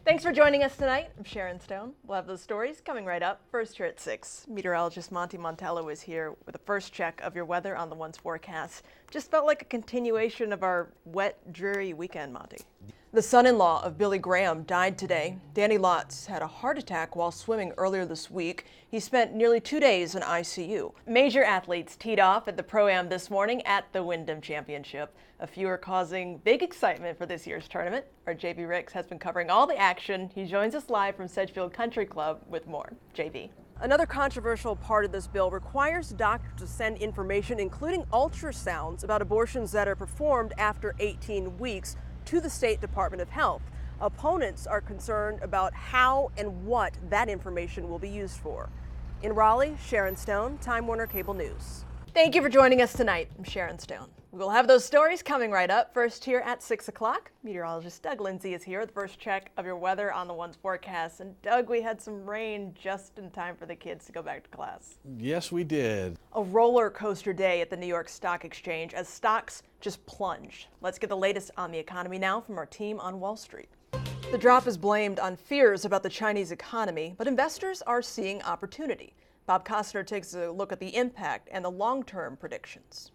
Thanks for joining us tonight. I'm Cheryn Stone. We'll have those stories coming right up. First here at 6. Meteorologist Monty Montello is here with a first check of your weather on the one's forecast. Just felt like a continuation of our wet, dreary weekend, Monty. The son-in-law of Billy Graham died today. Danny Lotz had a heart attack while swimming earlier this week. He spent nearly 2 days in ICU. Major athletes teed off at the Pro-Am this morning at the Wyndham Championship. A few are causing big excitement for this year's tournament. Our JV Ricks has been covering all the action. He joins us live from Sedgefield Country Club with more. JV. Another controversial part of this bill requires doctors to send information, including ultrasounds, about abortions that are performed after 18 weeks to the State Department of Health. Opponents are concerned about how and what that information will be used for. In Raleigh, Cheryn Stone, Time Warner Cable News. Thank you for joining us tonight. I'm Cheryn Stone. We'll have those stories coming right up. First here at 6 o'clock, meteorologist Doug Lindsay is here with the first check of your weather on the one's forecast. And Doug, we had some rain just in time for the kids to go back to class. Yes, we did. A roller coaster day at the New York Stock Exchange as stocks just plunged. Let's get the latest on the economy now from our team on Wall Street. The drop is blamed on fears about the Chinese economy, but investors are seeing opportunity. Bob Costner takes a look at the impact and the long-term predictions.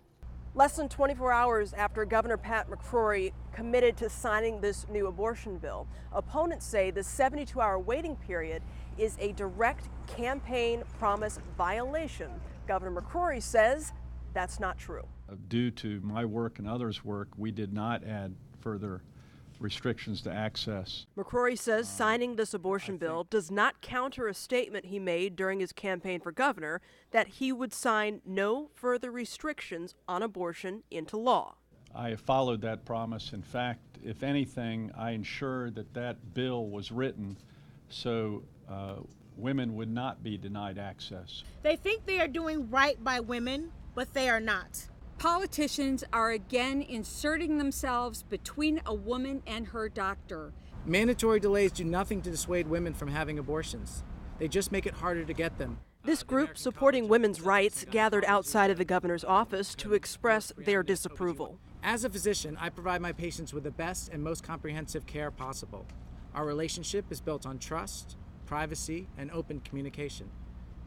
Less than 24 hours after Governor Pat McCrory committed to signing this new abortion bill, opponents say the 72-hour waiting period is a direct campaign promise violation. Governor McCrory says that's not true. Due to my work and others' work, we did not add further restrictions to access. McCrory says signing this abortion bill does not counter a statement he made during his campaign for governor that he would sign no further restrictions on abortion into law. I have followed that promise. In fact, if anything, I ensured that that bill was written so women would not be denied access. They think they are doing right by women, but they are not. Politicians are again inserting themselves between a woman and her doctor. Mandatory delays do nothing to dissuade women from having abortions. They just make it harder to get them. This group supporting women's rights gathered outside of the governor's office to express their disapproval. As a physician, I provide my patients with the best and most comprehensive care possible. Our relationship is built on trust, privacy, and open communication.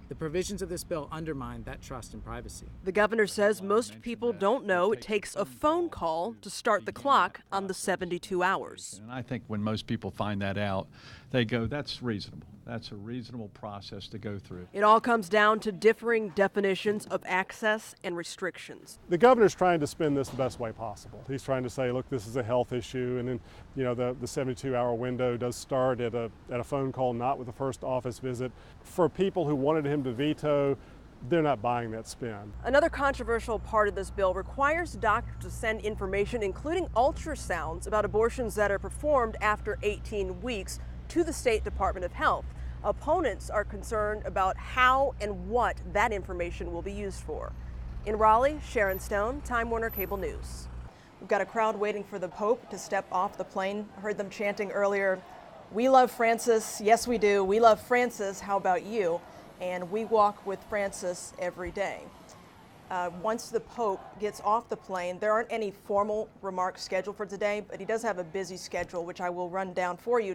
The provisions of this bill undermine that trust and privacy. The governor says most people don't know it takes a phone call to start the clock on the 72 hours. And I think when most people find that out, they go, that's reasonable. That's a reasonable process to go through. It all comes down to differing definitions of access and restrictions. The governor's trying to spin this the best way possible. He's trying to say, look, this is a health issue, and then, the 72-hour window does start at a phone call, not with a first office visit. For people who wanted him to veto, they're not buying that spin. Another controversial part of this bill requires doctors to send information, including ultrasounds, about abortions that are performed after 18 weeks to the State Department of Health. Opponents are concerned about how and what that information will be used for. In Raleigh, Cheryn Stone, Time Warner Cable News. We've got a crowd waiting for the Pope to step off the plane. I heard them chanting earlier, "We love Francis, yes we do, we love Francis, how about you?" And we walk with Francis every day. Once the Pope gets off the plane, there aren't any formal remarks scheduled for today, but he does have a busy schedule, which I will run down for you.